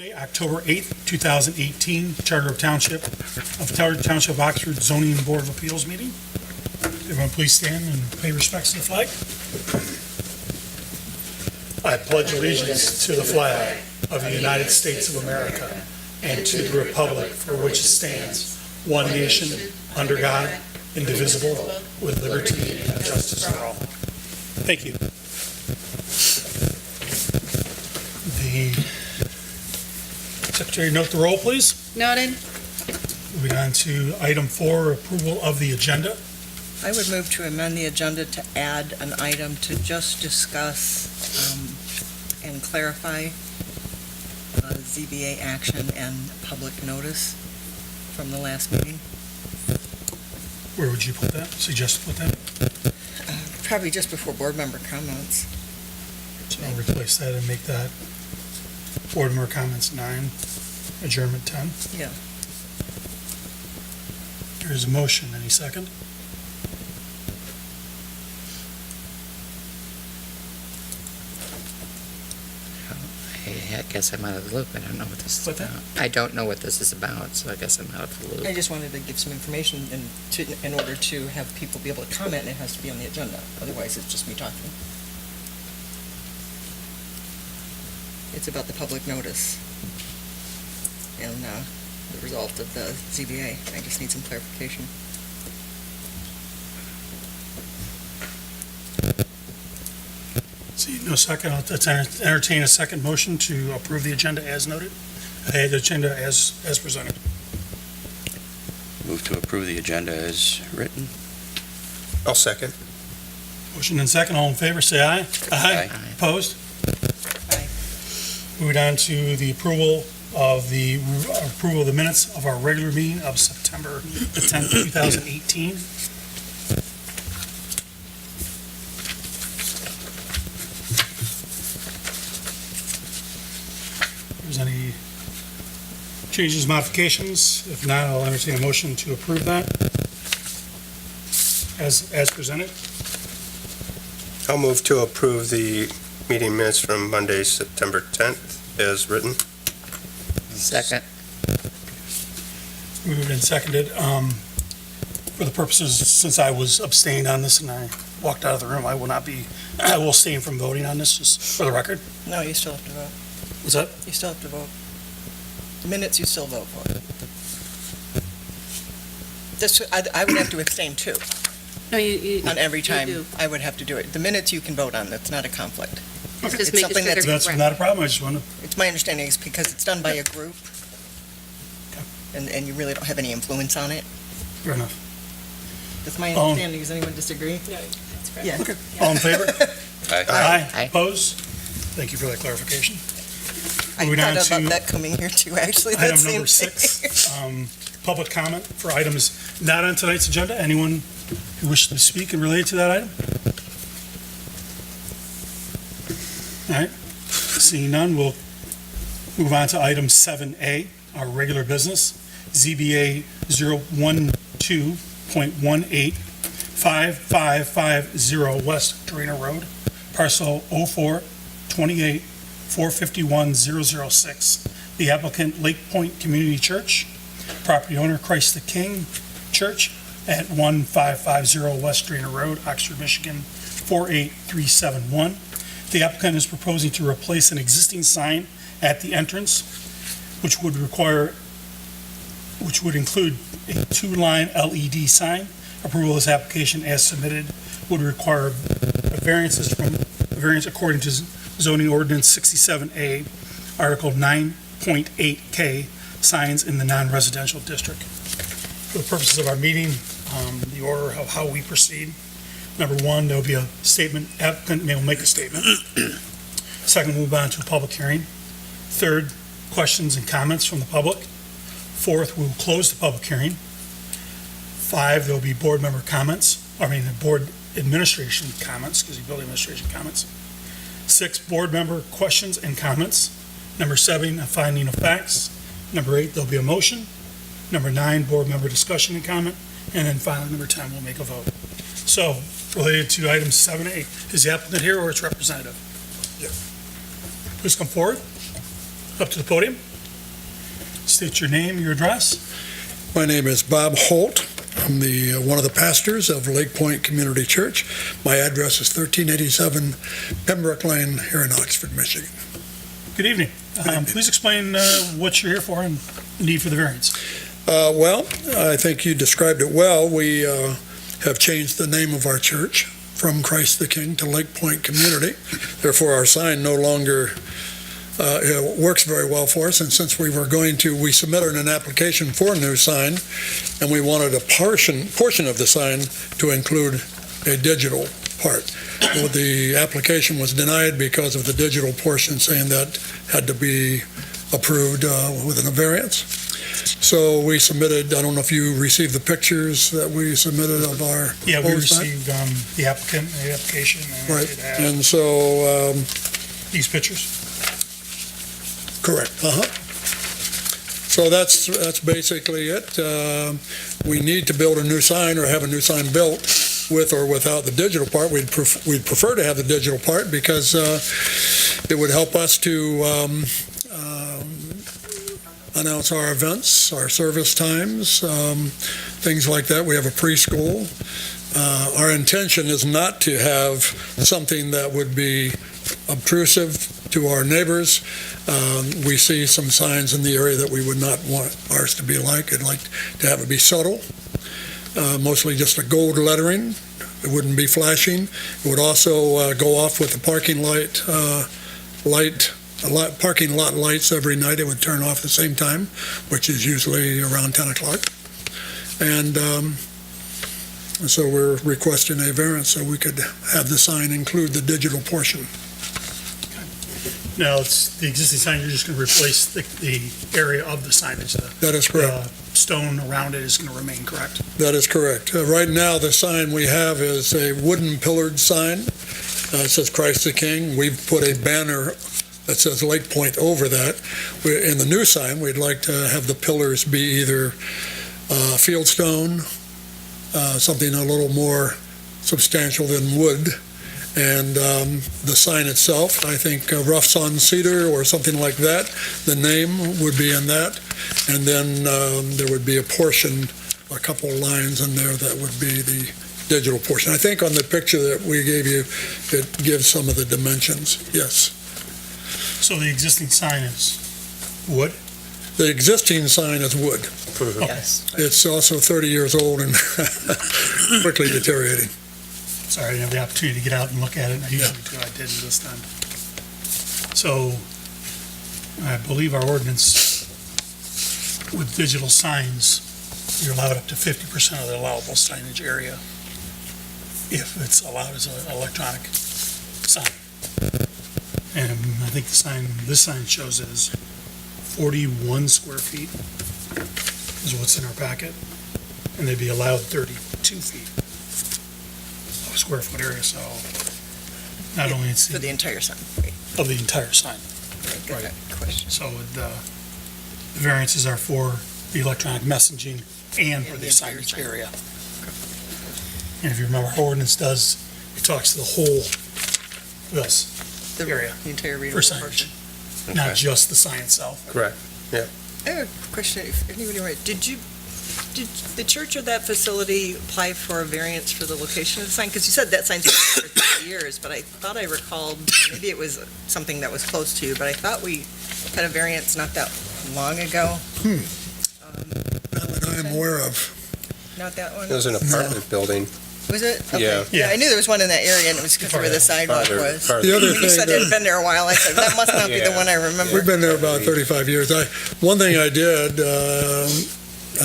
Monday, October 8th, 2018, Charter of Township of Oxford Zoning Board of Appeals meeting. Everyone please stand and pay respects to the flag. I pledge allegiance to the flag of the United States of America and to the republic for which it stands, one nation, under God, indivisible, with liberty and justice for all. Thank you. The Secretary, note the roll, please. Noted. Moving on to item 4, approval of the agenda. I would move to amend the agenda to add an item to just discuss and clarify ZBA action and public notice from the last meeting. Where would you put that? Suggest to put that? Probably just before board member comments. So I'll replace that and make that board member comments 9, adjournment 10. Yeah. There's a motion. Any second? I guess I'm out of the loop. I don't know what this is What's that? about. I don't know what this is about, so I guess I'm out of the I loop. just wanted to give some information in order to have people be able to comment, and it has to be on the agenda. Otherwise, it's just me talking. It's about the public notice and the result of the ZBA. I just need some clarification. See, no second. Let's entertain a second motion to approve the agenda as noted. The agenda as presented. Move to approve the agenda as written. I'll second. Motion and second. All in favor, say aye. Aye. Opposed? Aye. Moving on to the approval of the minutes of our regular meeting of September the 10th, 2018. If there's any changes, modifications, if not, I'll entertain a motion to approve that as presented. I'll move to approve the meeting minutes from Monday, September 10th, as written. Second. Moved and seconded. For the purposes, since I was abstained on this and I walked out of the room, I will abstain from voting on this, just for the record. No, you still have to vote. What's that? You still have to vote. The minutes you still vote for. This, I would have to abstain too, No, you on every time do. I would have to do it. The minutes you can vote on, that's not a conflict. Just It's make it something so that's- they're That's correct. not a problem, I just want to, It's my understanding is because it's done by a group, Okay. and you really don't have any influence on it. fair enough. That's my Oh. understanding. Does anyone disagree? Yeah. Okay, all in favor? Aye. Aye. Aye. Opposed? Thank you for that clarification. I Moving on thought to about that coming here too, actually. that Item same number thing. 6, public comment for items not on tonight's agenda. Anyone who wishes to speak and relate to that item? All right, seeing none, we'll move on to item 7A, our regular business, ZBA 012.185550 West Dorena Road, parcel 04-28-451-006. The applicant, Lake Point Community Church, property owner, Christ the King Church at 1550 West Dorena Road, Oxford, Michigan, 48371. The applicant is proposing to replace an existing sign at the entrance, which would include a 2-line LED sign. Approval of this application as submitted would require variance according to zoning ordinance 67A, Article 9.8K, signs in the non-residential district. For the purposes of our meeting, the order of how we proceed. Number 1, there'll be a statement. Applicant will make a statement. Second, we'll move on to a public hearing. Third, questions and comments from the public. Fourth, we'll close the public hearing. 5, there'll be board member comments, board administration comments, building administration comments. 6, board member questions and comments. Number 7, a finding of facts. Number 8, there'll be a motion. Number 9, board member discussion and comment. And then finally, number 10, we'll make a vote. So, related to item 7A, is the applicant here or its representative? Yeah. Please come forward, up to the podium. state your name, your address. My name is Bob Holt. I'm one of the pastors of Lake Point Community Church. My address is 1387 Pembroke Lane here in Oxford, Michigan. Good evening. Please explain what you're here for and the need for the variance. Well, I think you described it well. We have changed the name of our church from Christ the King to Lake Point Community. Therefore, our sign no longer works very well for us. And since we submitted an application for a new sign, and we wanted a portion of the sign to include a digital part. Well, the application was denied because of the digital portion, saying that had to be approved within a variance. So we submitted, I don't know if you received the pictures that we submitted of our. Yeah, we old sign? received the application. And Right, it had and so, these pictures. correct, So that's basically it. We need to build a new sign or have a new sign built with or without the digital part. We'd prefer to have the digital part because it would help us to announce our events, our service times, things like that. We have a preschool. Our intention is not to have something that would be obtrusive to our neighbors. We see some signs in the area that we would not want ours to be like. I'd like to have it be subtle, mostly just a gold lettering. It wouldn't be flashing. It would also go off with the parking lot lights every night. It would turn off at the same time, which is usually around 10 o'clock. And so we're requesting a variance so we could have the sign include the digital portion. Now, it's the existing sign, you're just going to replace the area of the signage. That is correct. The stone around it is going to remain, correct? That is correct. Right now, the sign we have is a wooden pillared sign. It says Christ the King. We've put a banner that says Lake Point over that. In the new sign, we'd like to have the pillars be either fieldstone, something a little more substantial than wood, and the sign itself, I think rough sawn cedar or something like that. The name would be in that, and then there would be a portion, a couple lines in there that would be the digital portion. I think on the picture that we gave you, it gives some of the dimensions, yes. So the existing sign is wood? The existing sign is wood. Yes. It's also 30 years old and quickly deteriorating. Sorry, I didn't have the opportunity to get out and look at it. I usually do. I didn't this time. So I believe our ordinance with digital signs, you're allowed up to 50% of the allowable signage area if it's allowed as an electronic sign. And I think this sign shows it as 41 square feet is what's in our packet. And they'd be allowed 32 feet of square foot area, so not only it's For the entire sign. Right. of the entire sign. Got that question. So the variances are for the electronic messaging and for And the the entire signage sign. area. And if you remember, our ordinance it talks to the whole, this, The area The entire for readable signage, portion. not just the sign itself. Correct. I have a question, if anybody, did the church or that facility apply for a variance for the location of the sign? Because you said that sign's been there for 30 years, but I thought I recalled, maybe it was something that was close to you, but I thought we had a variance not that long ago. Not that I am aware of. Not that one? It was an apartment building. Was it? Okay. Yeah. Yeah, I knew there was one in that area, and it was because where the sidewalk was. The other When you said thing it had been there a while, I said, that must not be the Yeah. one I remember. We've been there about 35 years. One thing I did, I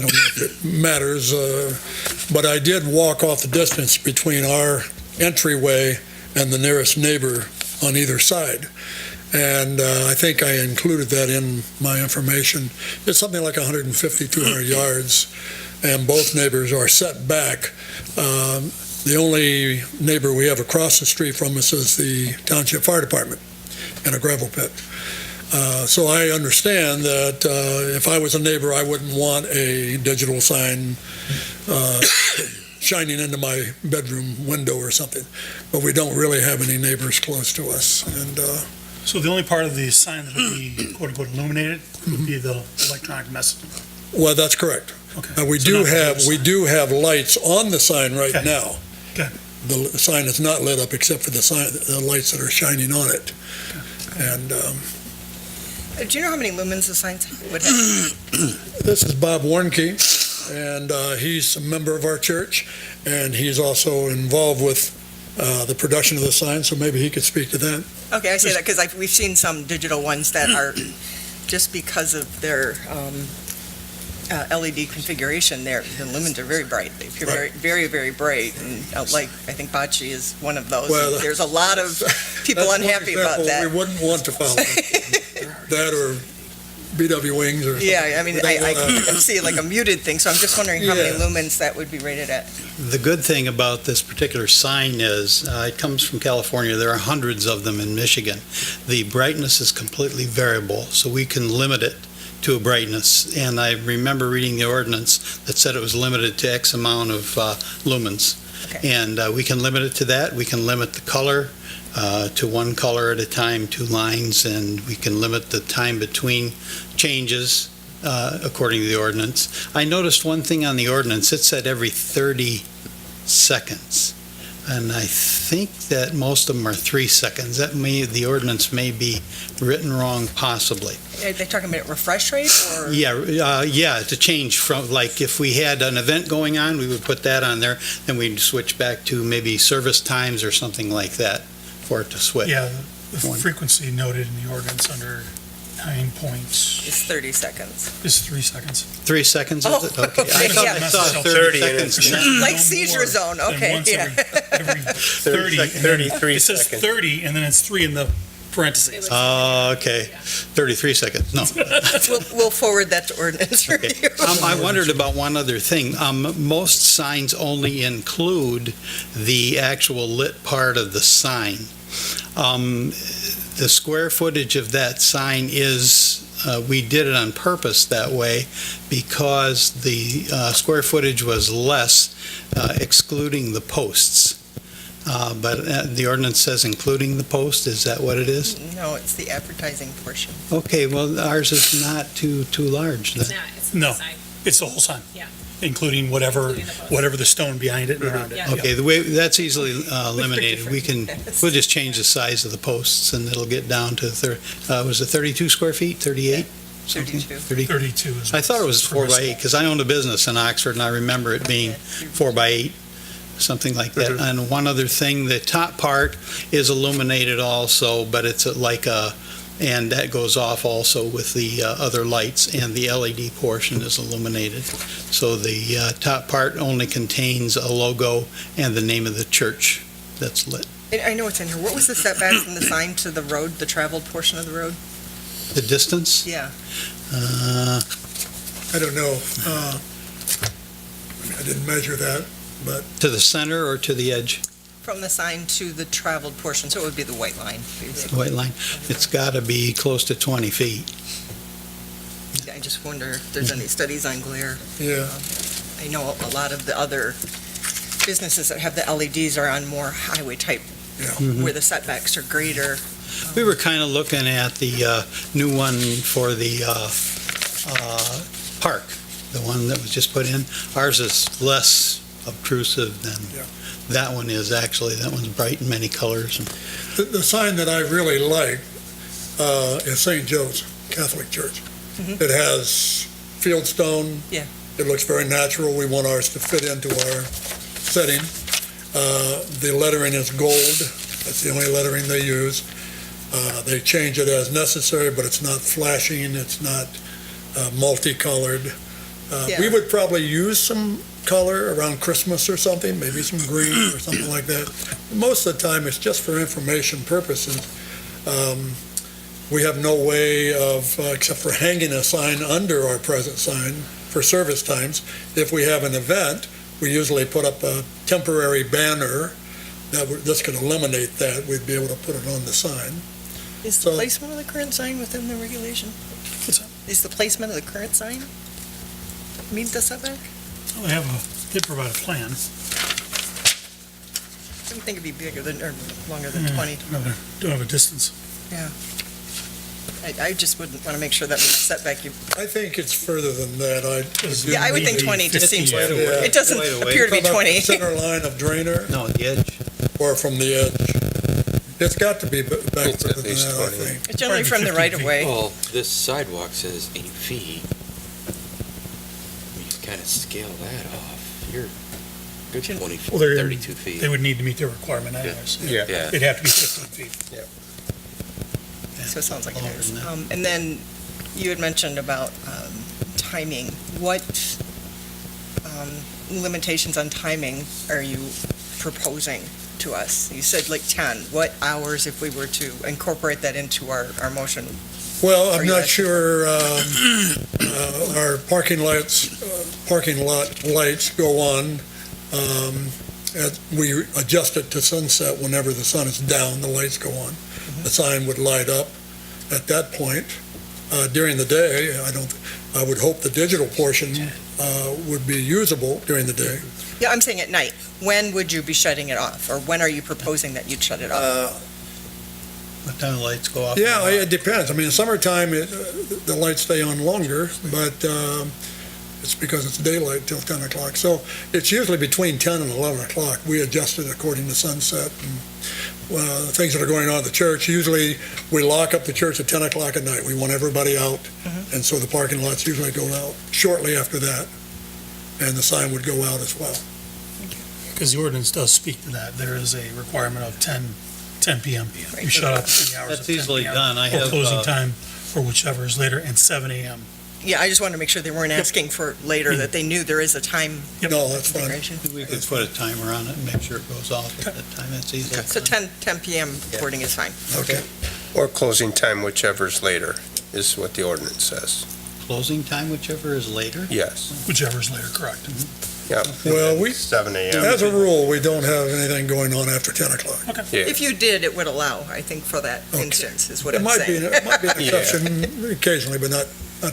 don't know if it matters, but I did walk off the distance between our entryway and the nearest neighbor on either side. And I think I included that in my information. It's something like 150, 200 yards, and both neighbors are set back. The only neighbor we have across the street from us is the Township Fire Department and a gravel pit. So I understand that if I was a neighbor, I wouldn't want a digital sign shining into my bedroom window or something. But we don't really have any neighbors close to us. And So the only part of the sign that would be quote-unquote illuminated would be the electronic messaging. Well, that's correct. Okay. We So do not the have, other we sign. do have lights on the sign right Okay. now. Okay. The sign is not lit up except for the sign, the lights that are shining on it. And Do you know how many lumens the sign would have? this is Bob Warnke, and he's a member of our church, and he's also involved with the production of the sign, so maybe he could speak to that. Okay, I say that because we've seen some digital ones that are, just because of their LED configuration, the lumens are very bright. They appear very, very, very bright, and like, I think Bocce is one of those. Well, There's a lot of people That's one unhappy about example that. We wouldn't want to follow. That or BW Wings or something. Yeah, I mean, I can see like a muted thing, so I'm just wondering how many Yeah. lumens that would be rated at. The good thing about this particular sign is, it comes from California, there are hundreds of them in Michigan. The brightness is completely variable, so we can limit it to a brightness. And I remember reading the ordinance that said it was limited to X amount of lumens. Okay. And we can limit it to that. We can limit the color to one color at a time, 2 lines, and we can limit the time between changes according to the ordinance. I noticed one thing on the ordinance, it said every 30 seconds. And I think that most of them are 3 seconds. The ordinance may be written wrong possibly. Are they talking about refresh rate or? Yeah, to change from, like, if we had an event going on, we would put that on there, then we'd switch back to maybe service times or something like that for it to switch. Yeah, the One. frequency noted in the ordinance under 9 points It's 30 seconds. is 3 seconds. 3 seconds, is it? Oh, Okay. okay, I yeah. thought 30 30 and seconds. it's- Like No seizure more zone, than okay, once yeah. every 30. and then 33 It says seconds. 30, and then it's 3 in the parentheses. Okay, 33 seconds, no. We'll forward that to ordinance Okay. review. I wondered about one other thing. Most signs only include the actual lit part of the sign. The square footage of that sign is, we did it on purpose that way because the square footage was less, excluding the posts. But the ordinance says including the post, is that what it is? No, it's the advertising portion. Okay, well, ours is not too large then. It's not, it's No. the sign. It's the whole sign. Yeah. Including whatever Including the post. whatever the stone behind it and around it. Yeah. Okay, the way, that's easily eliminated. We'll just change the size of the posts and it'll get down to, was it 32 square feet, 38? Something? 32. 32 is. I thought it was 4 by 8, permissible. because I owned a business in Oxford, and I remember it being 4 by 8, something like that. And one other thing, the top part is illuminated also, but it's and that goes off also with the other lights, and the LED portion is illuminated. So the top part only contains a logo and the name of the church that's lit. I know it's in here. What was the setback from the sign to the road, the traveled portion of the road? The distance? Yeah. I don't know. I didn't measure that. To the center or to the edge? From the sign to the traveled portion, so it would be the white line, basically. White line? It's got to be close to 20 feet. I just wonder if there's any studies on glare. Yeah, I know a lot of the other businesses that have the LEDs are on more highway-type, Mhm. where the setbacks are greater. We were kind of looking at the new one for the park, the one that was just put in. Ours is less obtrusive than Yeah. that one is, actually. That one's bright in many colors. the sign that I really like is St. Joe's Catholic Church. Mhm. It has fieldstone. Yeah. It looks very natural. We want ours to fit into our setting. The lettering is gold. That's the only lettering they use. They change it as necessary, but it's not flashing, it's not multicolored. Yeah. We would probably use some color around Christmas or something, maybe some green or something like that. Most of the time, it's just for information purposes. We have no way of, except for hanging a sign under our present sign for service times. If we have an event, we usually put up a temporary banner that's going to eliminate that. We'd be able to put it on the sign. Is the So- placement of the current sign within the regulation? What's that? Is the placement of the current sign meet the setback? Well, they provide a plan. I would think it'd be bigger than, or longer than Yeah, 20. Don't have a distance. Yeah. I just wouldn't want to make sure that was setback. I think it's further than that. Yeah, I would think 20 just seems, Yeah. it doesn't Quite a way. appear to be From the 20. center line of drainer No, the edge. or from the edge. It's got to be back It's further at than least that, I 20. think. It's generally from the 50 right of way. Well, this sidewalk says 8 feet. You kind of scale that off. You're good 24, Well, they're- 32 feet. They would need to meet their requirement anyways. Yeah. Yeah. It'd have to be 15 feet. So it sounds like it Longer is. than that. And then you had mentioned about timing. What limitations on timing are you proposing to us? You said like 10. What hours if we were to incorporate that into our motion? Well, Are I'm you not asking- sure, our parking lot lights go on. As we adjust it to sunset, whenever the sun is down, the lights go on. The sign would light up at that point. During the day, I would hope the digital portion would be usable during the day. Yeah, I'm saying at night. When would you be shutting it off? Or when are you proposing that you'd shut it off? What time the lights go off? Yeah, it depends. I mean, in summertime, the lights stay on longer, but it's because it's daylight till 10 o'clock. So it's usually between 10 and 11 o'clock. We adjust it according to sunset and things that are going on at the church. Usually, we lock up the church at 10 o'clock at night. We want everybody out, and so the parking lots usually go out shortly after that, and the sign would go out as well. Because the ordinance does speak to that. There is a requirement of 10 PM. You shut off between the hours of That's 10 easily PM. done. I Or have, closing time, or whichever is later, and 7 AM. Yeah, I just wanted to make sure they weren't asking for later, that they knew there is a time Yep. No, that's fine. configuration. we could put a timer on it and make sure it goes off at that time. That's easy. So 10 PM wording is fine. Okay. Or closing time, whichever's later, is what the ordinance says. Closing time, whichever is later? Yes. Whichever is later, correct. Yeah. Well, 7 a.m. As a rule, we don't have anything going on after 10 o'clock. Yeah. If you did, it would allow, I think, for that Okay. instance, is what It I'm might be, saying. it might be an exception occasionally, but not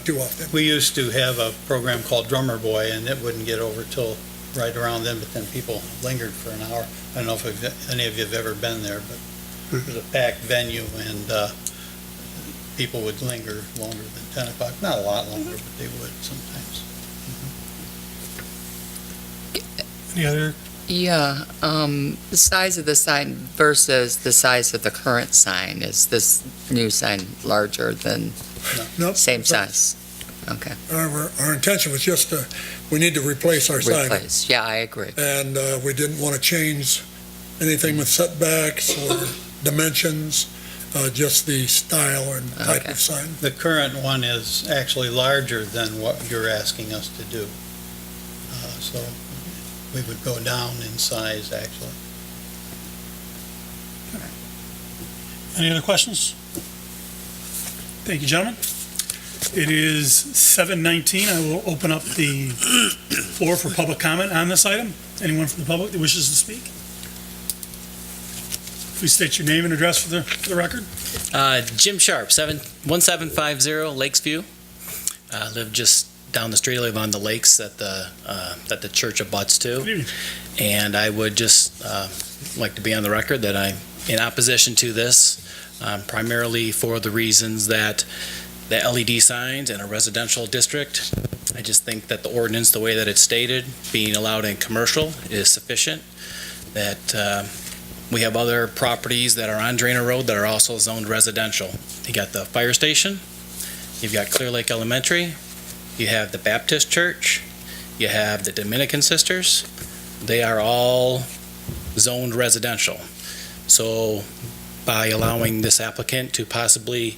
too often. We used to have a program called Drummer Boy, and it wouldn't get over till right around then, but then people lingered for an hour. I don't know if any of you have ever been there, but it was a packed venue, and people would linger longer than 10 o'clock. Not a lot longer, but they would sometimes. Any other, Yeah, the size of the sign versus the size of the current sign, is this new sign larger than Nope. same size? Okay, Our intention was just we need to replace our sign. replace, yeah, I agree. And we didn't want to change anything with setbacks or dimensions, just the style and type Okay. of sign. The current one is actually larger than what you're asking us to do. So we would go down in size, actually. any other questions? Thank you, gentlemen. It is 7:19. I will open up the floor for public comment on this item. Anyone from the public that wishes to speak? Please state your name and address for the record. Jim Sharp, 1750 Lakesview. Live just down the street. I live on the lakes that the church abuts Good to. evening. And I would just like to be on the record that I'm in opposition to this, primarily for the reasons that the LED signs in a residential district, I just think that the ordinance, the way that it's stated, being allowed in commercial is sufficient. That we have other properties that are on Drainer Road that are also zoned residential. You got the fire station, you've got Clear Lake Elementary, you have the Baptist Church, you have the Dominican Sisters. They are all zoned residential. So by allowing this applicant to possibly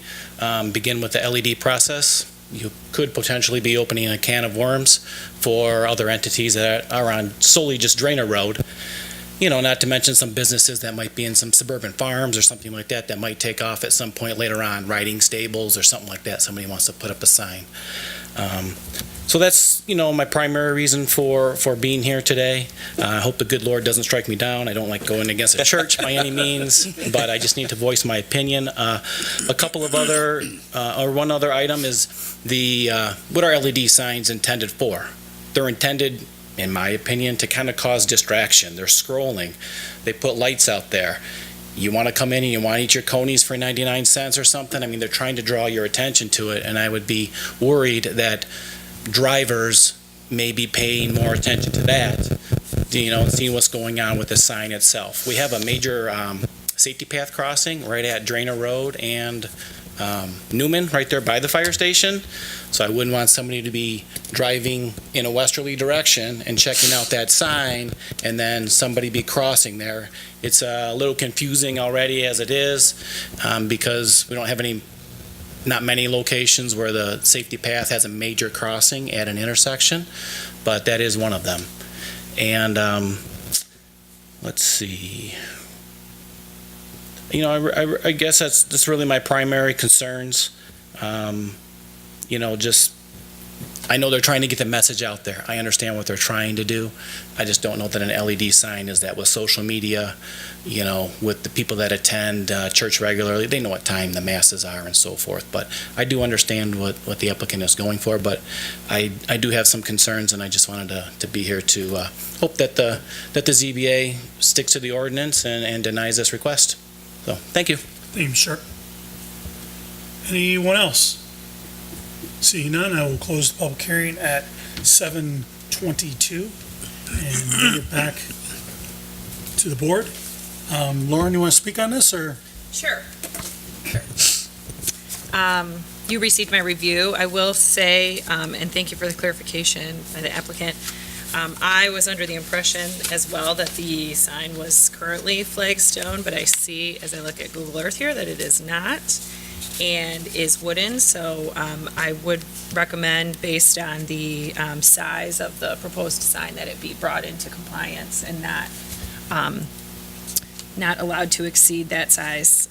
begin with the LED process, you could potentially be opening a can of worms for other entities that are on solely just Drainer Road. You know, not to mention some businesses that might be in some suburban farms or something like that that might take off at some point later on, riding stables or something like that. Somebody wants to put up a sign. So that's, my primary reason for being here today. I hope the good Lord doesn't strike me down. I don't like going against a church by any means, but I just need to voice my opinion. A couple of other, or one other item is what are LED signs intended for? They're intended, in my opinion, to kind of cause distraction. They're scrolling. They put lights out there. you want to come in and you want to eat your conies for 99 cents or something. I mean, they're trying to draw your attention to it, and I would be worried that drivers may be paying more attention to that, seeing what's going on with the sign itself. We have a major safety path crossing right at Drainer Road and Newman, right there by the fire station. So I wouldn't want somebody to be driving in a westerly direction and checking out that sign and then somebody be crossing there. It's a little confusing already as it is, because we don't have not many locations where the safety path has a major crossing at an intersection, but that is one of them. And let's see. I guess that's really my primary concerns. I know they're trying to get the message out there. I understand what they're trying to do. I just don't know that an LED sign is that with social media, with the people that attend church regularly. They know what time the masses are and so forth. But I do understand what the applicant is going for, but I do have some concerns, and I just wanted to be here to hope that the ZBA sticks to the ordinance and denies this request. So, thank you. Thank you, sir. Anyone else? Seeing none, I will close the public hearing at 7:22 and bring it back to the board. Lauren, you want to speak on this, or? Sure. You received my review. I will say, and thank you for the clarification by the applicant, I was under the impression as well that the sign was currently flagstone, but I see, as I look at Google Earth here, that it is not and is wooden. So I would recommend, based on the size of the proposed sign, that it be brought into compliance and not allowed to exceed that size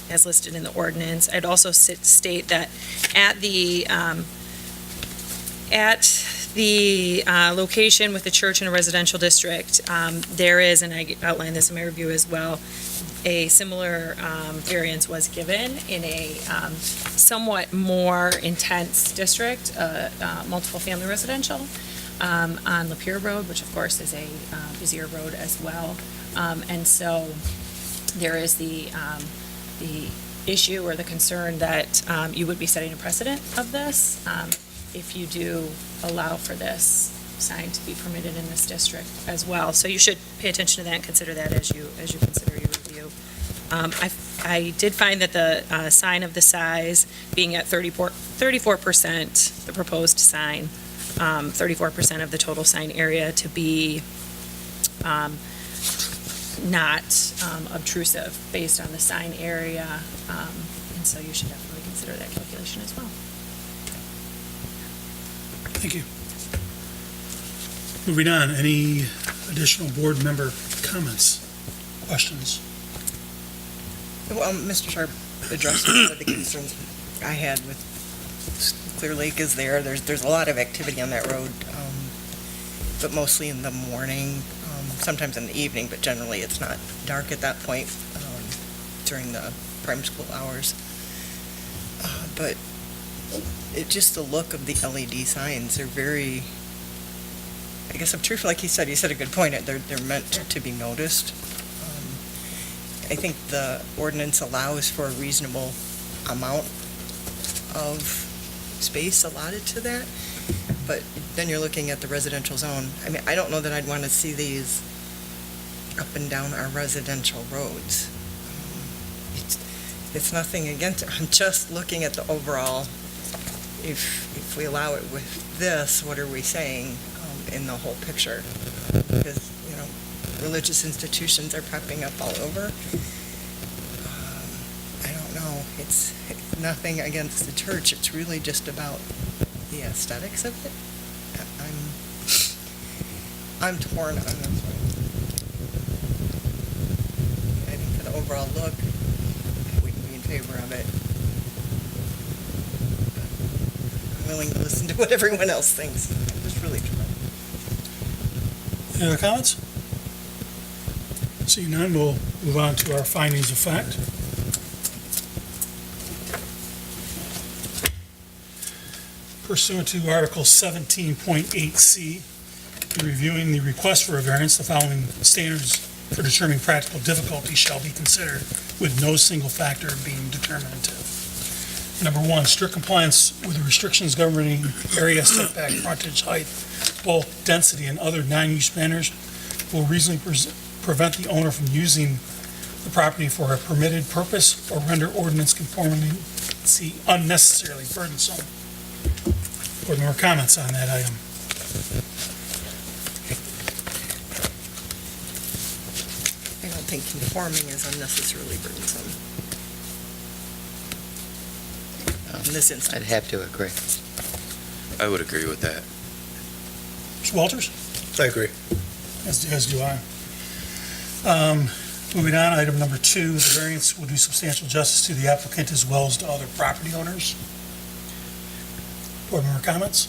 as listed in the ordinance. I'd also state that at the location with the church in a residential district, there is, and I outlined this in my review as well, a similar variance was given in a somewhat more intense district, multiple family residential, on Lapeer Road, which of course is a busier road as well. And so there is the issue or the concern that you would be setting a precedent of this if you do allow for this sign to be permitted in this district as well. So you should pay attention to that and consider that as you consider your review. I did find that the sign of the size being at 34%, the proposed sign, 34% of the total sign area to be not obtrusive based on the sign area, and so you should definitely consider that calculation as well. Thank you. Moving on, any additional board member comments, questions? Well, Mr. Sharp addressed some of the concerns I had with Clear Lake is there. There's a lot of activity on that road, but mostly in the morning, sometimes in the evening, but generally it's not dark at that point during the prime school hours. But just the look of the LED signs are very, I guess, obtrusive. Like he said a good point. They're meant to be noticed. I think the ordinance allows for a reasonable amount of space allotted to that, but then you're looking at the residential zone. I mean, I don't know that I'd want to see these up and down our residential roads. It's nothing against it. I'm just looking at the overall, if we allow it with this, what are we saying in the whole picture? Because, religious institutions are popping up all over. I don't know. It's nothing against the church. It's really just about the aesthetics of it. I'm torn on this one. I think for the overall look, I wouldn't be in favor of it. I'm willing to listen to what everyone else thinks. I'm just really torn. Any other comments? Seeing none, we'll move on to our findings of fact. Pursuant to Article 17.8C, in reviewing the request for a variance, the following standards for determining practical difficulty shall be considered with no single factor being determinative. Number one, strict compliance with the restrictions governing area setback, frontage, height, bulk, density, and other non-use manners will reasonably prevent the owner from using the property for a permitted purpose or render ordinance conformity unnecessarily burdensome. Board member comments on that item? I don't think conforming is unnecessarily burdensome. In this I'd instance. have to agree. I would agree with that. Mr. Walters? I agree. As do I. Moving on, item number two, the variance will do substantial justice to the applicant as well as to other property owners. Board member comments?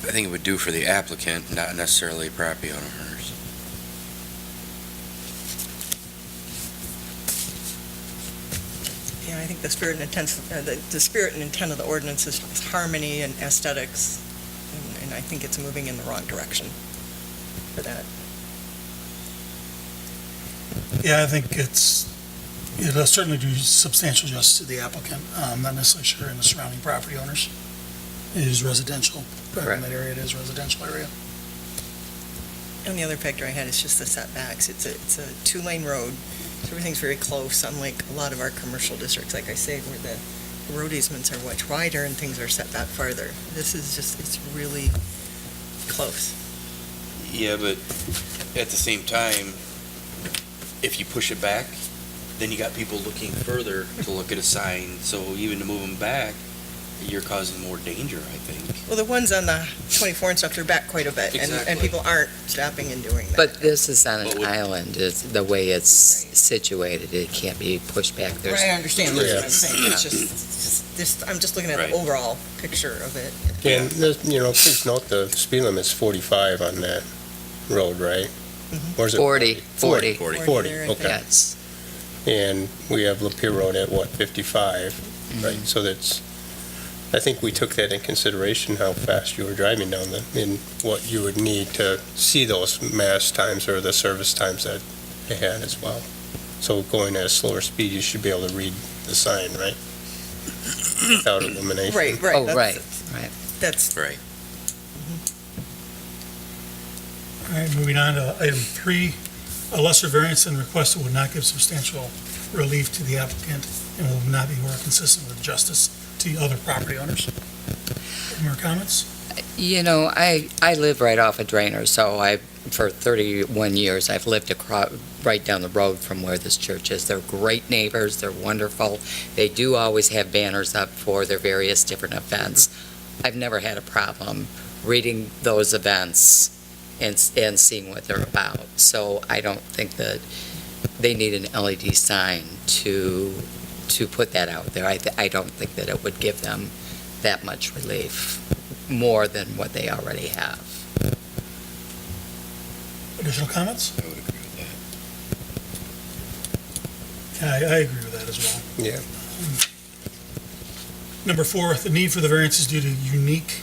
I think it would do for the applicant, not necessarily property owners. Yeah, I think the spirit and intent, the spirit and intent of the ordinance is harmony and aesthetics, and I think it's moving in the wrong direction for that. Yeah, I think it'll certainly do substantial justice to the applicant. Not necessarily sure in the surrounding property owners. It is residential. In that area, it is residential area. And the other factor I had is just the setbacks. It's a two-lane road, so everything's very close, unlike a lot of our commercial districts, like I say, where the road easements are much wider and things are set back farther. This is just, it's really close. Yeah, but at the same time, if you push it back, then you got people looking further to look at a sign, so even to move them back, you're causing more danger, I think. Well, the ones on the 24 and stuff, they're back quite a bit, and Exactly. people aren't stopping and doing that. But this is on But an would- island, it's the way it's situated, it can't be pushed back. There's Right, I understand, that's what I'm Yeah. saying, it's just, I'm just looking at Right. the overall picture of it. And, please note the speed limit's 45 on that road, right? Or is it 40. 40. 40 there, I think. Okay. Yes. And we have Lapeer Road at, 55, right? So that's, I think we took that in consideration, how fast you were driving down and what you would need to see those mass times or the service times that they had as well. So going at a slower speed, you should be able to read the sign, right? Without illumination. Right, right. Oh, that's- right. That's, Right. All right, moving on to item three, a lesser variance than requested would not give substantial relief to the applicant and will not be more consistent with justice to the other property owners. Any more comments? You know, I live right off of Drainer, so for 31 years, I've lived right down the road from where this church is. They're great neighbors, they're wonderful. They do always have banners up for their various different events. I've never had a problem reading those events and seeing what they're about. So I don't think that they need an LED sign to put that out there. I don't think that it would give them that much relief, more than what they already have. Additional comments? I would agree with that. I agree with that as well. Yeah. Number four, the need for the variance is due to unique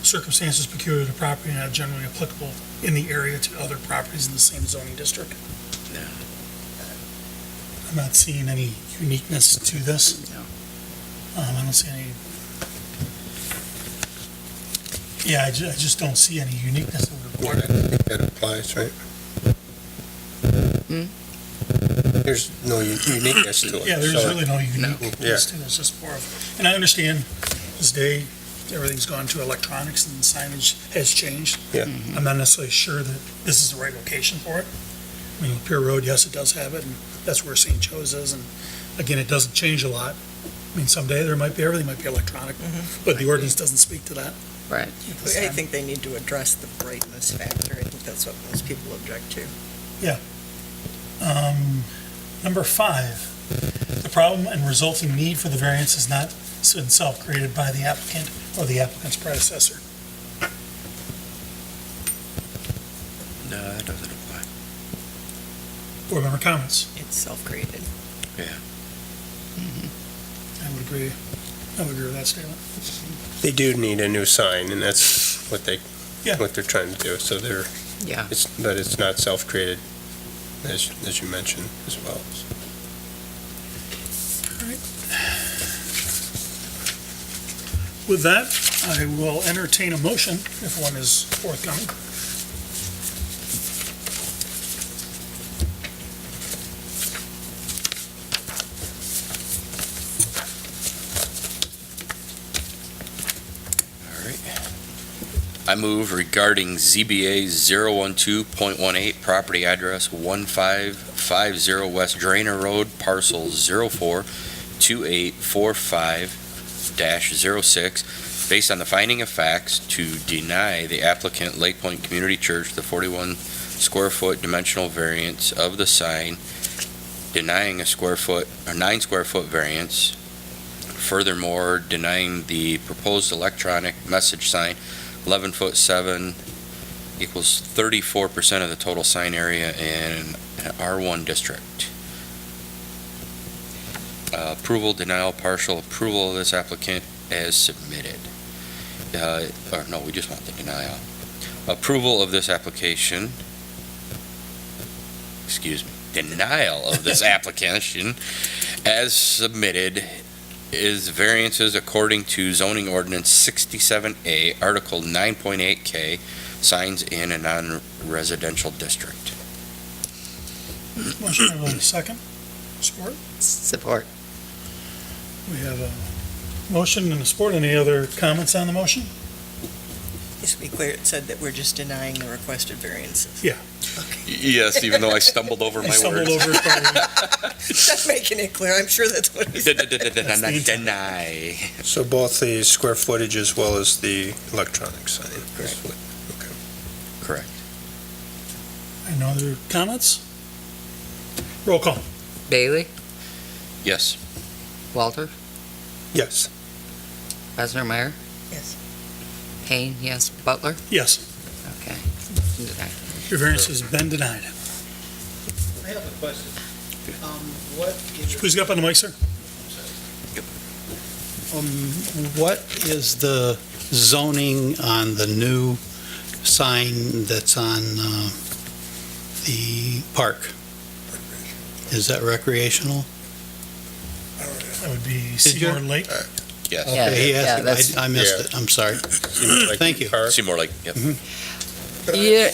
circumstances peculiar to the property and not generally applicable in the area to other properties in the same zoning district. No. I'm not seeing any uniqueness to this. No. I don't see any. Yeah, I just don't see any uniqueness that would Yeah, I require it. think that applies, right? There's no uniqueness to it. Yeah, there's so- really no Yeah. uniqueness to it. It's just more of, and I understand this day, everything's gone to electronics and signage has changed. Yeah. I'm not necessarily sure that this is the right location for it. I mean, Pier Road, yes, it does have it, and that's where St. Joe's is, and again, it doesn't change a lot. I mean, someday everything might be electronic, but the ordinance doesn't speak to that. Right. I think they need to address the brightness factor. I think that's what most people object to. Number five, the problem and resulting need for the variance is not in itself created by the applicant or the applicant's predecessor. No, that doesn't apply. Board member comments? It's self-created. I would agree. I would agree with that statement. They do need a new sign, and that's what Yeah. what they're trying to do. So Yeah. but it's not self-created as you mentioned as well. With that, I will entertain a motion if one is forthcoming. I move regarding ZBA 012.18, property address 1550 West Drainer Road, parcel 042845-06, based on the finding of facts to deny the applicant Lake Point Community Church the 41 square foot dimensional variance of the sign, denying a 9 square foot variance. Furthermore, denying the proposed electronic message sign 11'7" equals 34% of the total sign area in an R1 district. Approval, denial, partial approval of this applicant as submitted. Or no, we just want the denial. Approval of this application, denial of this application as submitted is variances according to zoning ordinance 67A, Article 9.8K, signs in a non-residential district. Motion, I will second. Support. Support. We have a motion and a support. Any other comments on the motion? Just to be clear, it said that we're just denying the requested variances. Yes, even though I stumbled over I my stumbled words. over it probably. Just making it clear, I'm sure that's what he said. Deny. So both the square footage as well as the electronic sign? Correct. Any other comments? Roll call. Bailey? Yes. Walter? Yes. Meyer? Yes. Payne, yes. Butler? Yes, Okay. your variance has been denied. I have a question. What is, Please get up on the mic, sir. what is the zoning on the new sign that's on the park? Is that recreational? That would be you? Seymour Lake. Yes. Yeah, Okay, he yeah, asked, that's- I missed it, I'm sorry. Thank you. Seymour Lake, yep. Yeah,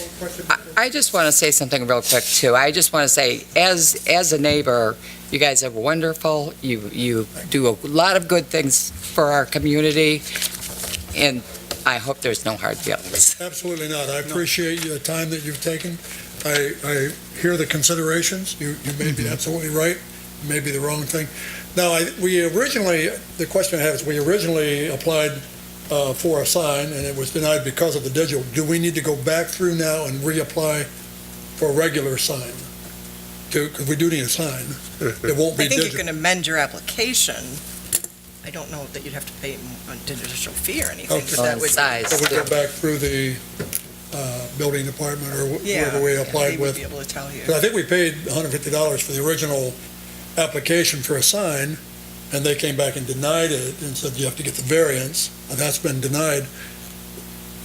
I just want to say something real quick, too. I just want to say, as a neighbor, you guys are wonderful. You do a lot of good things for our community, and I hope there's no hard feelings. Absolutely not. I appreciate the time that you've taken. I hear the considerations. You may be absolutely right, may be the wrong thing. Now, the question I have is, we originally applied for a sign, and it was denied because of the digital. Do we need to go back through now and reapply for a regular sign? Because we do need a sign. It won't be I think you digital. can amend your application. I don't know that you'd have to pay a digital fee or anything, but that would. Size, So we go too. back through the building department or whoever we Yeah, applied they would with. be able to tell you. 'Cause I think we paid $150 for the original application for a sign, and they came back and denied it and said you have to get the variance, and that's been denied.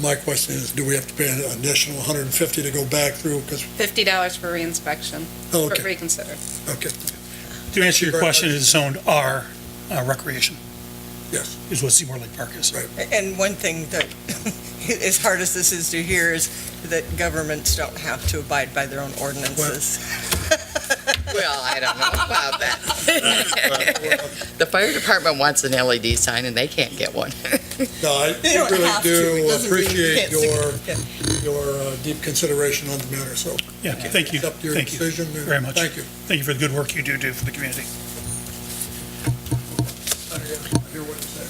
My question is, do we have to pay an additional $150 to go back through? Because, $50 for reinspection, for okay, reconsider. okay, To answer your question, it is zoned R, recreation, yes, is what Seymour Lake Park is. right. And one thing that, as hard as this is to hear, is that governments don't have to abide by their own ordinances. Well, I don't know about that. The fire department wants an LED sign, and they can't get one. No, I They don't really have to. It do doesn't mean you appreciate can't your deep consideration on the matter, so Yeah, thank you. it's up to your Thank you decision. very much. Thank you. Thank you for the good work you do for the community. I hear what you say.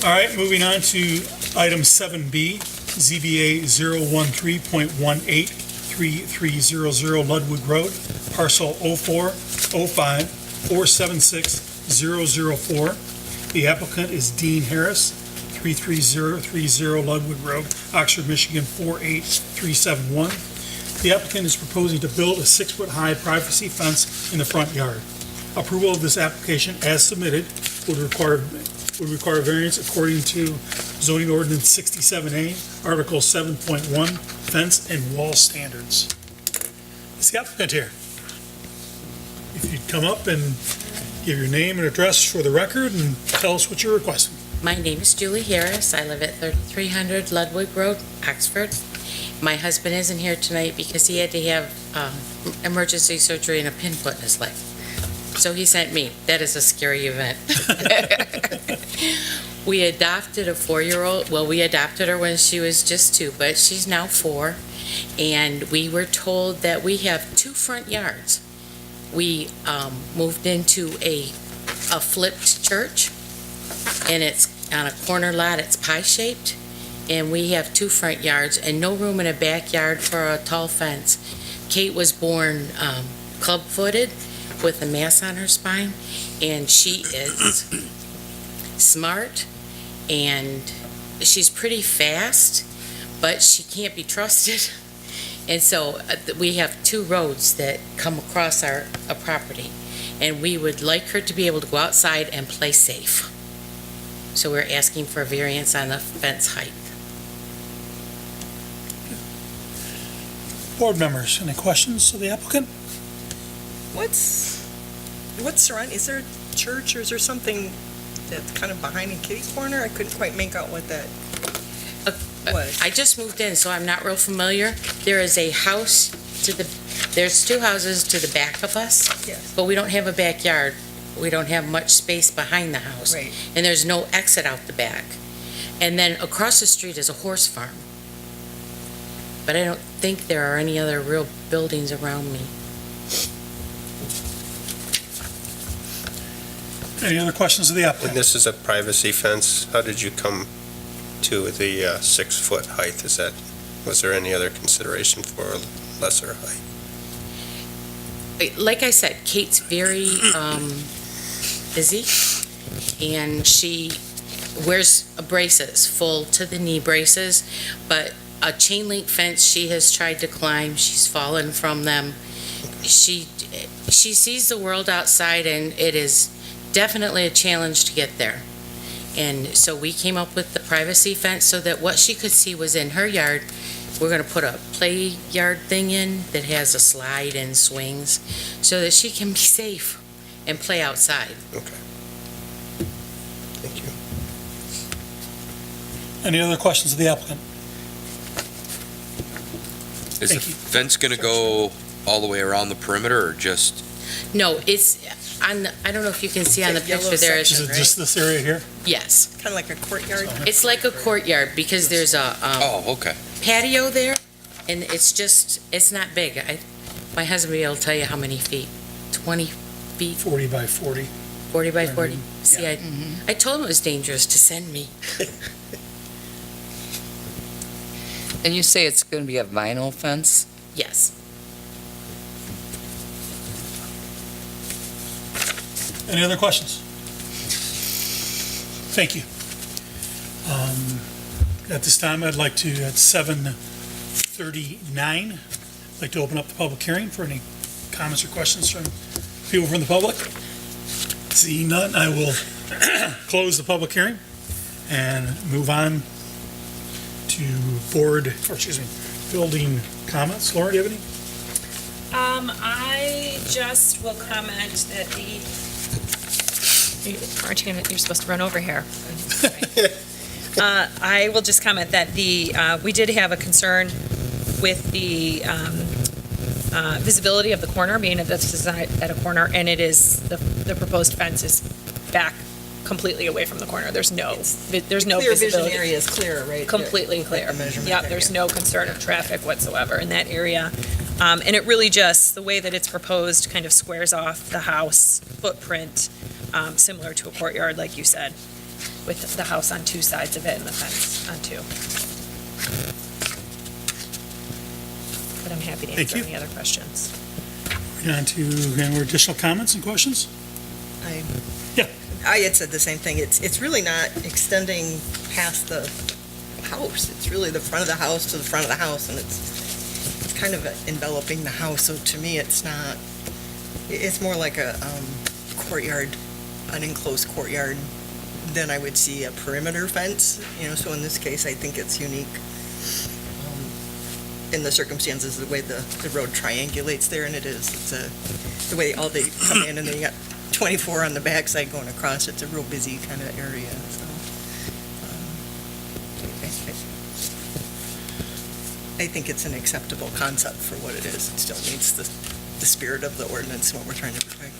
All right, moving on to item 7B, ZBA 013.183300 Ludwig Road, parcel 0405476004. The applicant is Dean Harris, 33030 Ludwig Road, Oxford, Michigan 48371. The applicant is proposing to build a 6-foot-high privacy fence in the front yard. Approval of this application as submitted would require variance according to zoning ordinance 67A, Article 7.1, fence and wall standards. Is the applicant here? If you'd come up and give your name and address for the record and tell us what you're requesting. My name is Julie Harris. I live at 3300 Ludwig Road, Oxford. My husband isn't here tonight because he had to have emergency surgery and a pin put in his leg. So he sent me. That is a scary event. We adopted a 4-year-old. Well, we adopted her when she was just 2, but she's now 4. And we were told that we have 2 front yards. We moved into a flipped church, and it's on a corner lot. It's pie-shaped, and we have 2 front yards and no room in a backyard for a tall fence. Kate was born club-footed with a mass on her spine, and she is smart, and she's pretty fast, but she can't be trusted. And so we have 2 roads that come across our property, and we would like her to be able to go outside and play safe. So we're asking for a variance on the fence height. Board members, any questions of the applicant? What's surrounding, is there a church or is there something that's kind of behind in kitty corner? I couldn't quite make out what that was. I just moved in, so I'm not real familiar. There is a house there's 2 houses to the back of us, Yes. but we don't have a backyard. We don't have much space behind the house. Right. And there's no exit out the back. And then across the street is a horse farm. But I don't think there are any other real buildings around me. Any other questions of the And applicant? this is a privacy fence. How did you come to the 6-foot height? Was there any other consideration for a lesser height? Like I said, Kate's very busy, and she wears braces, full to the knee braces, but a chain link fence she has tried to climb. She's fallen from them. She sees the world outside, and it is definitely a challenge to get there. And so we came up with the privacy fence so that what she could see was in her yard. We're going to put a play yard thing in that has a slide and swings so that she can be safe and play outside. Okay. Thank you. Any other questions of the applicant? Is Thank the you. fence going to go all the way around the perimeter or just? No, it's on the, I don't know if you can see on the That yellow picture there. Is section. it just this area here? Yes, Kind of like a courtyard? it's like a courtyard because there's a Okay. patio there, and it's not big. My husband will be able to tell you how many feet. 20 feet, 40 by 40. 40 by 40. Yeah. See, I told him it was dangerous to send me. And you say it's going to be a vinyl fence? Yes. Any other questions? Thank you. At this time, I'd like to, at 7:39, I'd like to open up the public hearing for any comments or questions from people from the public. Seeing none, I will close the public hearing and move on to building comments. Laura, do you have any? I just will comment that Martina, you're supposed to run over here. I will just comment that we did have a concern with the visibility of the corner, being that this is at a corner, and it is, the proposed fence is back completely away from the corner. There's no Clear vision visibility. area is clear, right? Completely clear. Like the measurement Yep, there, there's yeah. no concern of traffic whatsoever in that area. And it really just, the way that it's proposed kind of squares off the house footprint, similar to a courtyard, like you said, with the house on 2 sides of it and the fence on 2. But I'm happy to Thank answer you. any other questions. We're on to any more additional comments and questions? I had said the same thing. It's really not extending past the house. It's really the front of the house to the front of the house, and it's kind of enveloping the house. So to me, it's not, it's more like a courtyard, an enclosed courtyard than I would see a perimeter fence, so in this case, I think it's unique. in the circumstances, the way the road triangulates there, and it's the way all they come in, and then you got 24 on the backside going across, it's a real busy kind of area, so. I think it's an acceptable concept for what it is. It still meets the spirit of the ordinance and what we're trying to protect.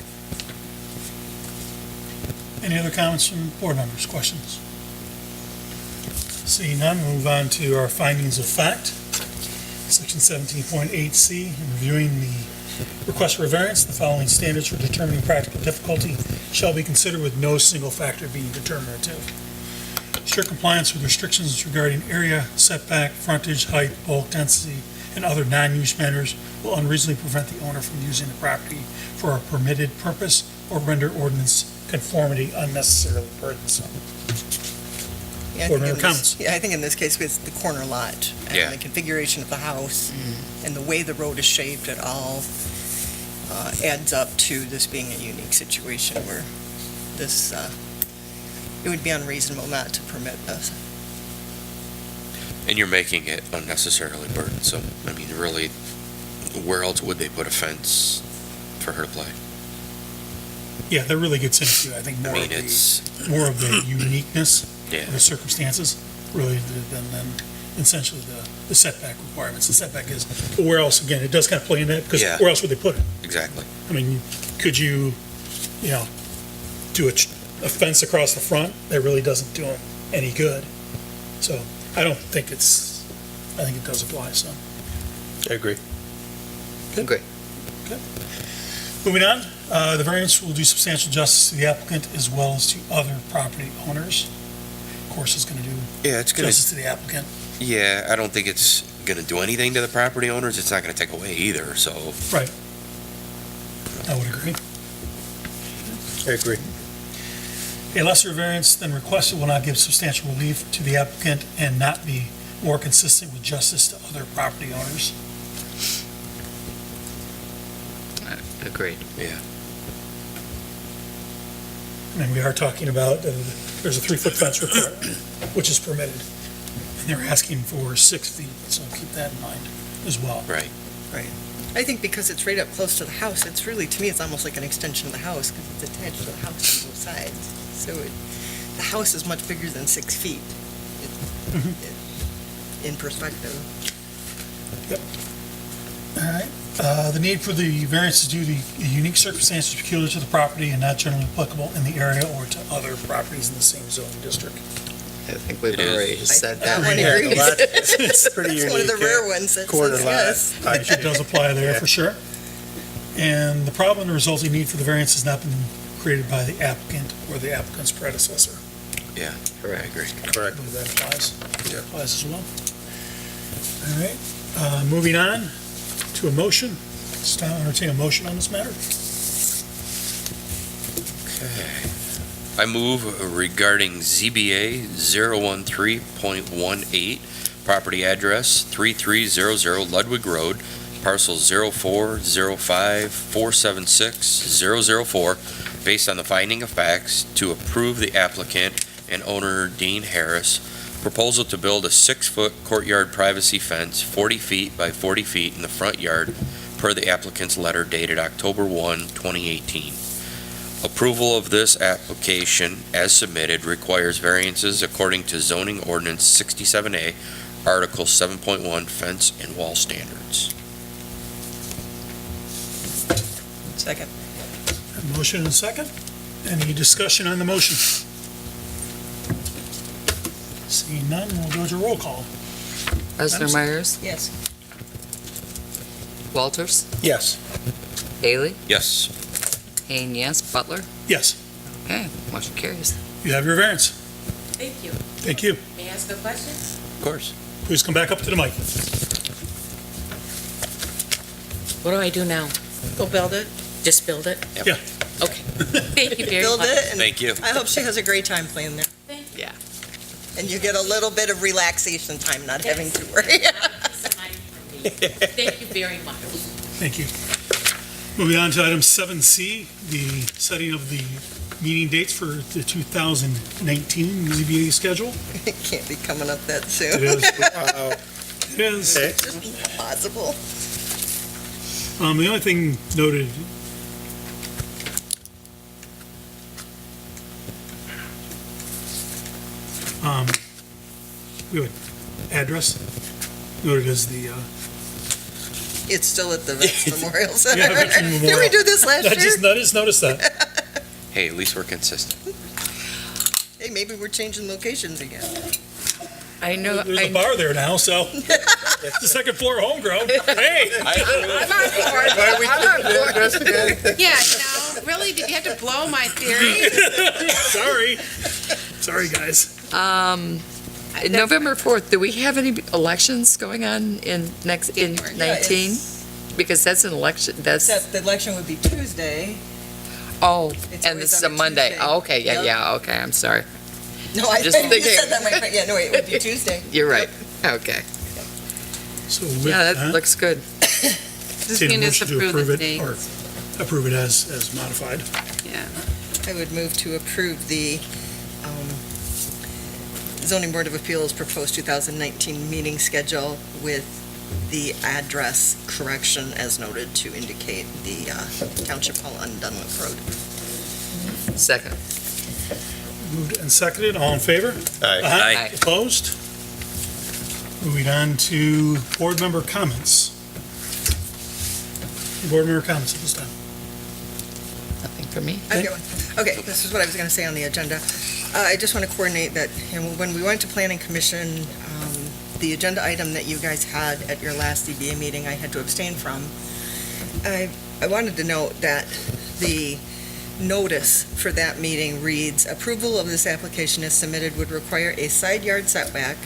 Any other comments from board members, questions? Seeing none, we'll move on to our findings of fact. Section 17.8C, in reviewing the request for a variance, the following standards for determining practical difficulty shall be considered with no single factor being determinative. Strict compliance with restrictions regarding area, setback, frontage, height, bulk, density, and other non-use matters will unreasonably prevent the owner from using the property for a permitted purpose or render ordinance conformity unnecessarily burdensome. Yeah, Board member comments? Yeah, I think in this case, it's the corner lot Yeah. and the configuration of the house and the way the road is shaped, it all adds up to this being a unique situation where this, it would be unreasonable not to permit this. And you're making it unnecessarily burdensome. I mean, really, where else would they put a fence for her to play? Yeah, that really gets into, I think, I mean, more of the uniqueness yeah, of the circumstances, really, than essentially the setback requirements. The setback is, but where else, again, it does kind of play in that, because Yeah. where else would they put it? exactly. I mean, could you do a fence across the front? That really doesn't do them any good. So I don't think I think it does apply, so. I agree. Agree. Moving on, the variance will do substantial justice to the applicant as well as to other property owners. Of course, it's going to do Yeah, it's gonna. justice to the applicant. Yeah, I don't think it's gonna do anything to the property owners. It's not gonna take away either. So I would agree. I agree. A lesser variance than requested will not give substantial relief to the applicant and not be more consistent with justice to other property owners. Agreed. And we are talking about, there's a 3-foot fence requirement, which is permitted. And they're asking for 6 feet, so keep that in mind as well. right. I think because it's right up close to the house, it's really, to me, it's almost like an extension of the house because it's attached to the house on both sides. So the house is much bigger than 6 feet in perspective. All right. The need for the variance is due to the unique circumstances peculiar to the property and not generally applicable in the area or to other properties in the same zoning district. I think we've It is. already said that. One Yeah, agrees. well, it's pretty It's unique. one of the rare ones that Corner says lot. yes. It does apply there for sure. And the problem and the resulting need for the variance has not been created by the applicant or the applicant's predecessor. I agree. I Correct. believe that applies. Yeah. Applies as well. All right, moving on to a motion. It's time to entertain a motion on this matter. I move regarding ZBA 013.18, property address 3300 Ludwig Road, parcel 0405476004, based on the finding of facts, to approve the applicant and owner Dean Harris proposal to build a 6-foot courtyard privacy fence 40 feet by 40 feet in the front yard per the applicant's letter dated October 1, 2018. Approval of this application as submitted requires variances according to zoning ordinance 67A, article 7.1, fence and wall standards. Second. A motion and a second. Any discussion on the motion? Seeing none, we'll go to roll call. President Myers, Yes. Walters, Yes. Haley, Yes. Haynes, yes, Butler. Yes, Okay, motion carries. you have your variance. Thank you. Thank you. May I ask a question? Of course. Please come back up to the mic. What do I do now? Go build it. Just build it? Yep. Yeah. Okay. Thank you very Build much. it, and Thank you. I hope she has a great time playing there. Thank you. Yeah. And you get a little bit of relaxation time, not having to worry. Peace of mind for me. Thank you very much. Thank you. Moving on to item 7C, the setting of the meeting dates for the 2019 ZBA schedule. It can't be coming up that It soon. is, It is. Just possible. The only thing noted, we have address noted as the, It's still at the Vets Memorial Center. Yeah, Veteran Did Memorial. we do this last I year? just noticed that. Hey, at least we're consistent. Hey, maybe we're changing locations again. I know, There's a bar there now, so it's the second floor homegrown. Hey, Yeah, really, did you have to blow my theory? sorry, guys. November 4th, do we have any elections going on in January. 19? Because that's an election, that's, Except the election would be Tuesday. oh, It's and always this is on a a Monday. Tuesday. Oh, okay, Yep. yeah, okay, I'm sorry. No, I Just think you thinking. said that, my friend. Yeah, no, it would be Tuesday. You're right, okay. So with Yeah, that that, looks good. Just take a need to motion to approve the approve it, or dates. approve it as modified. Yeah. I would move to approve the zoning board of appeals proposed 2019 meeting schedule with the address correction as noted to indicate the Township Hall on Dunlop Road. Second. Moved and seconded, all in favor? Aye. Aye. Opposed? Moving on to board member comments. Board member comments at this time. Nothing for me. I've got one. Okay, this is what I was going to say on the agenda. I just want to coordinate that, when we went to Planning Commission, the agenda item that you guys had at your last ZBA meeting, I had to abstain from. I wanted to note that the notice for that meeting reads, approval of this application as submitted would require a side yard setback,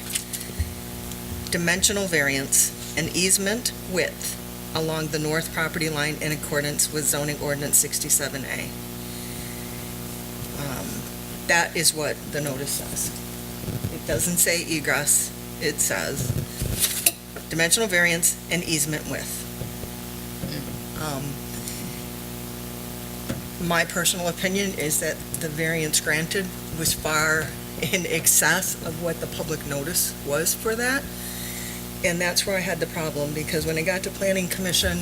dimensional variance, and easement width along the north property line in accordance with zoning ordinance 67A. That is what the notice says. It doesn't say egress, it says dimensional variance and easement width. My personal opinion is that the variance granted was far in excess of what the public notice was for that. And that's where I had the problem, because when it got to Planning Commission,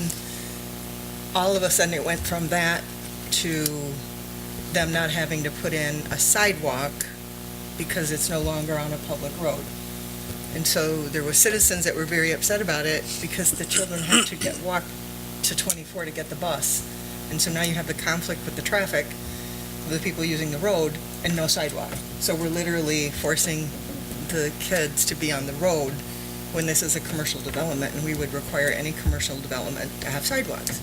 all of a sudden it went from that to them not having to put in a sidewalk because it's no longer on a public road. And so there were citizens that were very upset about it because the children had to walk to 24 to get the bus. And so now you have the conflict with the traffic, with the people using the road, and no sidewalk. So we're literally forcing the kids to be on the road when this is a commercial development, and we would require any commercial development to have sidewalks.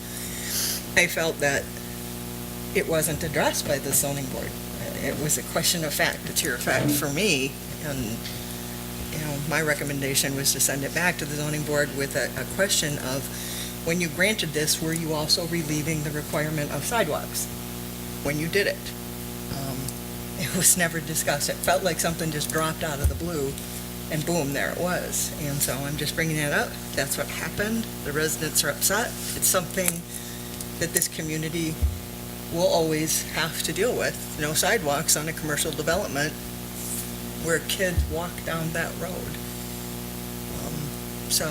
I felt that it wasn't addressed by the zoning board. It was a question of fact, it's your fact for me, and, my recommendation was to send it back to the zoning board with a question of, when you granted this, were you also relieving the requirement of sidewalks when you did it? It was never discussed. It felt like something just dropped out of the blue, and boom, there it was. And so I'm just bringing it up. That's what happened. The residents are upset. It's something that this community will always have to deal with. No sidewalks on a commercial development where kids walk down that road. So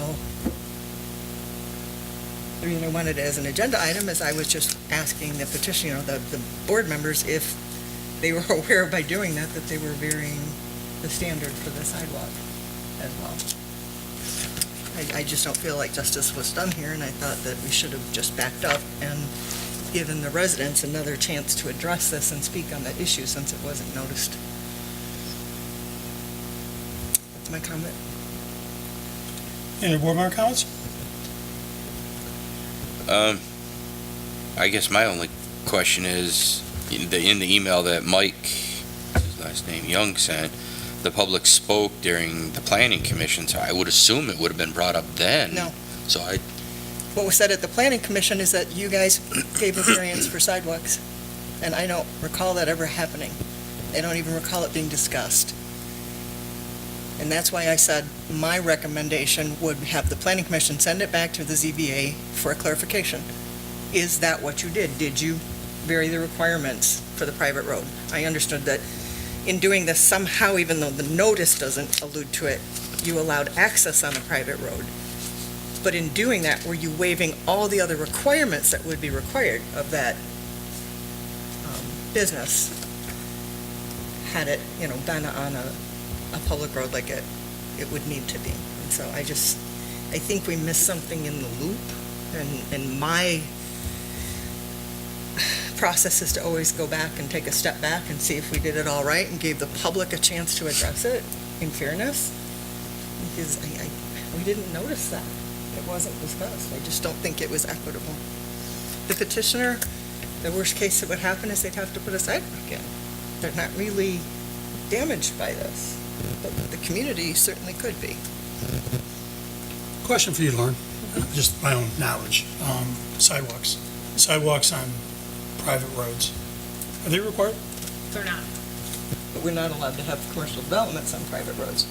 the reason I wanted it as an agenda item is I was just asking the petitioner, the board members, if they were aware by doing that they were varying the standard for the sidewalk as well. I just don't feel like justice was done here, and I thought that we should have just backed up and given the residents another chance to address this and speak on the issue since it wasn't noticed. That's my comment. Any other board member comments? I guess my only question is, in the email that Mike, his last name, Young sent, the public spoke during the planning commission, so I would assume it would have been brought up then. No. So What was said at the planning commission is that you guys gave a variance for sidewalks, and I don't recall that ever happening. I don't even recall it being discussed. And that's why I said my recommendation would have the planning commission send it back to the ZBA for a clarification. Is that what you did? Did you vary the requirements for the private road? I understood that in doing this somehow, even though the notice doesn't allude to it, you allowed access on a private road. But in doing that, were you waiving all the other requirements that would be required of that business had it, been on a public road like it would need to be? And so I think we missed something in the loop, and my process is to always go back and take a step back and see if we did it all right and gave the public a chance to address it in fairness, because we didn't notice that. It wasn't discussed. I just don't think it was equitable. The petitioner, the worst case that would happen is they'd have to put a sidewalk in. They're not really damaged by this, but the community certainly could be. Question for you, Lauren, just my own knowledge. Sidewalks. Sidewalks on private roads, are they required? They're not. But we're not allowed to have commercial developments on private roads.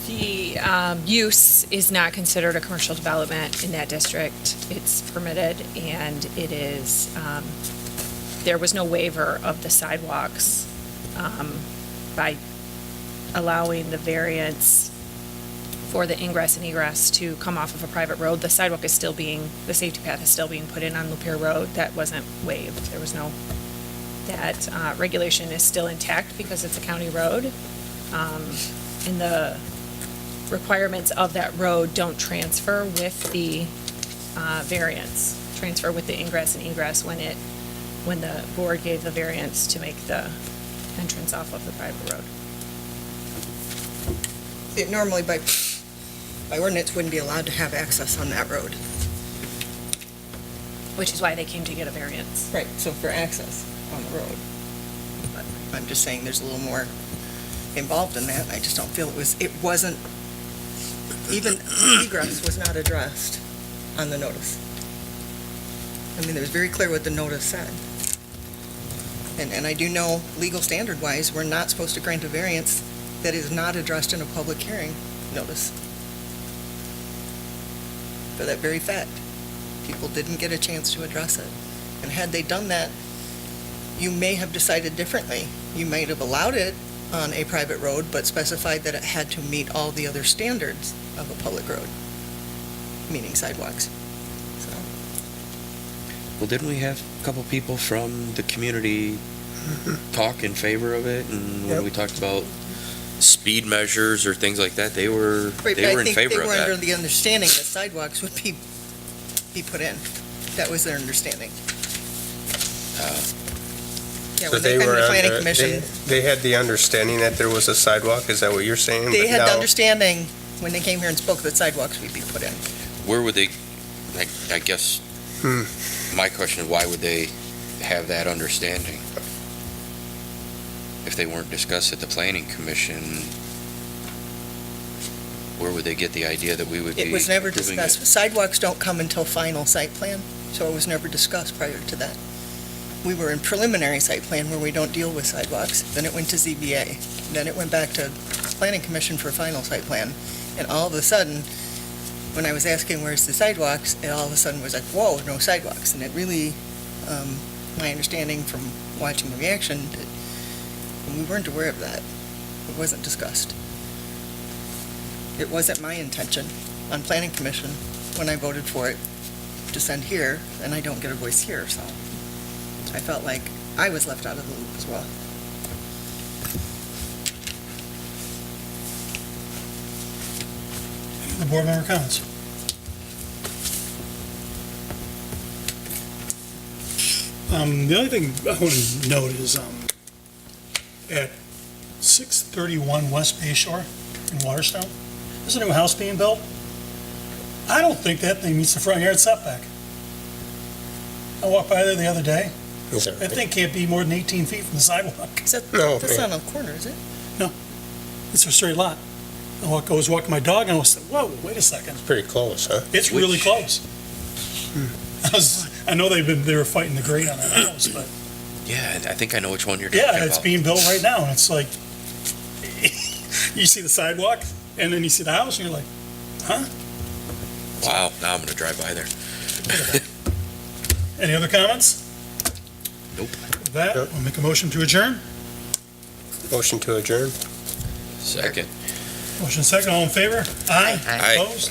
The use is not considered a commercial development in that district. It's permitted, and it is, there was no waiver of the sidewalks by allowing the variance for the ingress and egress to come off of a private road. The sidewalk is still being, the safety path is still being put in on Lapeer Road. That wasn't waived. There was no, that regulation is still intact because it's a county road. And the requirements of that road don't transfer with the variance, transfer with the ingress and egress when the board gave the variance to make the entrance off of the private road. It normally, by ordinance, wouldn't be allowed to have access on that road. Which is why they came to get a variance. Right, so for access on the road. But I'm just saying there's a little more involved in that. I just don't feel it wasn't, even egress was not addressed on the notice. I mean, it was very clear what the notice said. And I do know, legal standard-wise, we're not supposed to grant a variance that is not addressed in a public hearing notice. For that very fact. People didn't get a chance to address it. And had they done that, you may have decided differently. You might have allowed it on a private road, but specified that it had to meet all the other standards of a public road, meaning sidewalks. So, Well, didn't we have a couple people from the community talk in favor of it? And when we talked about speed measures or things like that, they were right, in I think favor they of were under that. the understanding that sidewalks would be put in. That was their understanding. Yeah, So when they came to the planning commission, they had the understanding that there was a sidewalk, is that what you're saying? they But had the now- understanding when they came here and spoke that sidewalks would be put in. Where would they, I guess, my question is, why would they have that understanding? If they weren't discussed at the planning commission, where would they get the idea that we would be It was never approving discussed. it? Sidewalks don't come until final site plan, so it was never discussed prior to that. We were in preliminary site plan where we don't deal with sidewalks. Then it went to ZBA. Then it went back to planning commission for final site plan. And all of a sudden, when I was asking where's the sidewalks, it all of a sudden was like, whoa, no sidewalks. And it really, my understanding from watching the reaction, we weren't aware of that. It wasn't discussed. It wasn't my intention on planning commission when I voted for it to send here, and I don't get a voice here, so I felt like I was left out of the loop as well. The board member comments. The only thing I want to note is at 631 West Bay Shore in Waterstown, there's a new house being built. I don't think that thing meets the front yard setback. I walked by there the other day. That thing can't be more than 18 feet from the sidewalk. Is that, No, that's man. not on a corner, is it? It's a straight lot. I was walking my dog and I was like, whoa, wait a second. Pretty close, huh? It's really close. I know they were fighting the grade on that house, but Yeah, I think I know which one you're talking about. yeah, it's being built right now, and it's like, you see the sidewalk, and then you see the house, and you're like, Wow, now I'm gonna drive by there. any other comments? Nope. With that, Nope. we'll make a motion to adjourn. Motion to adjourn? Second. Motion second, all in favor? Aye. Aye. Opposed?